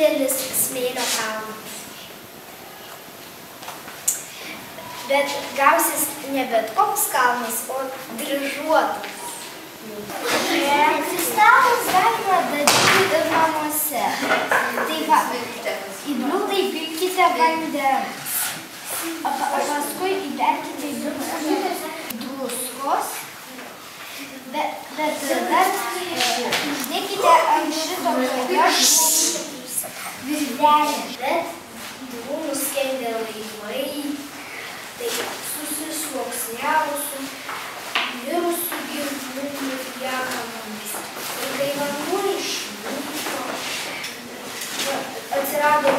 didelis smėlio kalnas. Bet gausis ne bet koks kalnas, o dryžuotas. Kristalus galima daryti ir namuose. Tai va, į bliūdą įpilkite vandens. Paskui įberkite į druskos. Bet dar uždėkite ant šito virvelę. Bet gyvūnų skendia laivai, tai susisluoksniavusių, mirusių gyvūnų liekamomis. Ir kai vanduo išnyko, atsirado